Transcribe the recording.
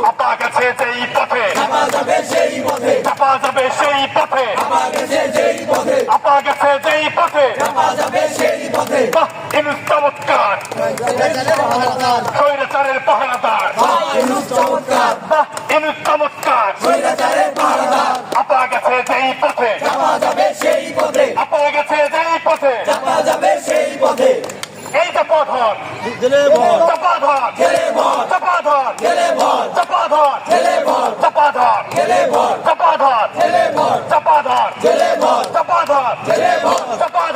আপা গেছে যেই পথে চাপা যাবে সেই পথে চাপা যাবে সেই পথে চাপা গেছে যেই পথে আপা গেছে যেই পথে চাপা যাবে সেই পথে বাহ ইনুস চমৎকার স্বৈরাচারের পাহারাদার ইউনূস চমৎকার বাহ ইনুস চমৎকার স্বৈরাচারের পাহারাদার আপা গেছে যেই পথে চাপা যাবে সেই পথে আপা গেছে যেই পথে চাপা যাবে সেই পথে এই চাপাধর চাপাধর খেলে ভর চাপাধর খেলে ভর চাপাধর খেলে ভর চাপাধর খেলে ভর চাপাধর খেলে ভর চাপাধর খেলে ভর চাপাধর খেলে ভর চাপাধর